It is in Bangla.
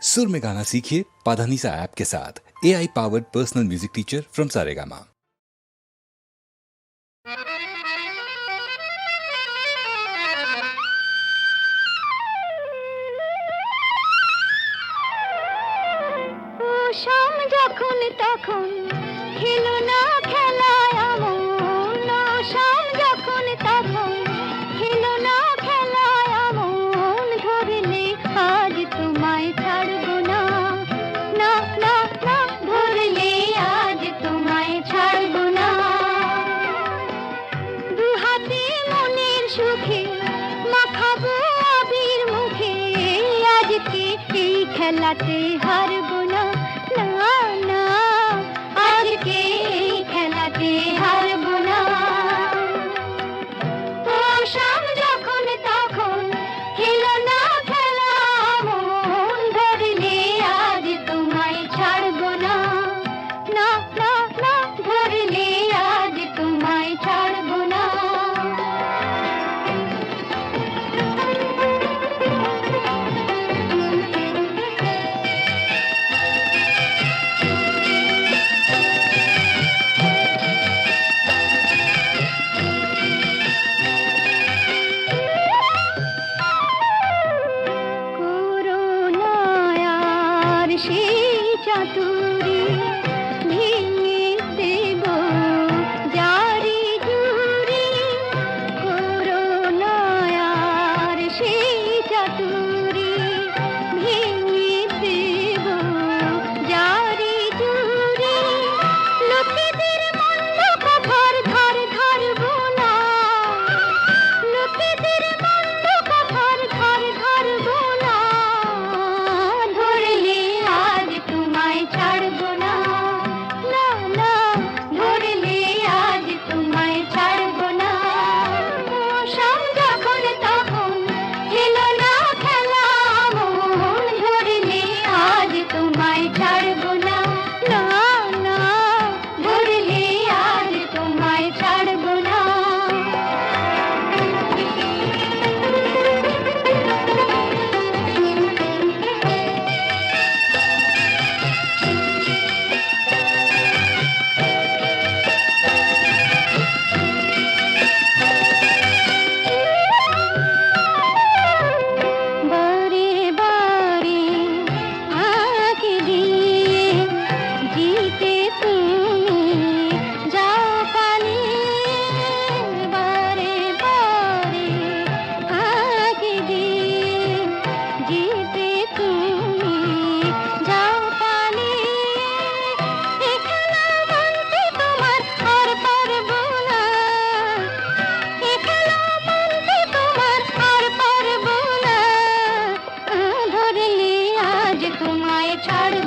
सुर में गाना सीखिए पाधानीसा ऐप के साथ। AI powered personal music teacher from Saregama. শাম যখন তখন খেলো না খেলায় আমন, শাম যখন তখন খেলো না খেলায় আমন, ধরলে আজ তোমায় ছাড়বো না, না না না, ধরলে আজ তোমায় ছাড়বো না। দু হাতে মনের সুখে মাখাবো আবির মুখে, আজকে এই খেলাতে হারবো না, না না, আজকে এই খেলাতে হারবো না। ও শাম যখন তখন খেলো না খেলা আমন, ধরলে আজ তোমায় ছাড়বো না, না না না, ধরলে আজ তোমায় ছাড়বো না। করুণায়ার সেই চাতুরী ভেঙে দেব জারি জুরি, করুণায়ার সেই চাতুরী ভেঙে দেব জারি জুরি, লোকেদের মন্দ কথার ধার ধারবো না, লোকেদের মন্দ কথার ধার ধারবো না, ধরলে আজ তোমায় ছাড়বো না, না না, ধরলে আজ তোমায় ছাড়বো না। ও শাম যখন তখন খেলো না খেলা আমন, ধরলে আজ তোমায় ছাড়বো না, না না, ধরলে আজ তোমায় ছাড়বো না। বারে বারে আঁকি দিয়ে জিতে তুমি যাও পালিয়ে, বারে বারে আঁকি দিয়ে জিতে তুমি যাও পালিয়ে, এ খেলা মানতে তোমার আর পারবো না, এ খেলা মানতে তোমার আর পারবো না, ধরলে আজ তোমায় ছাড়বো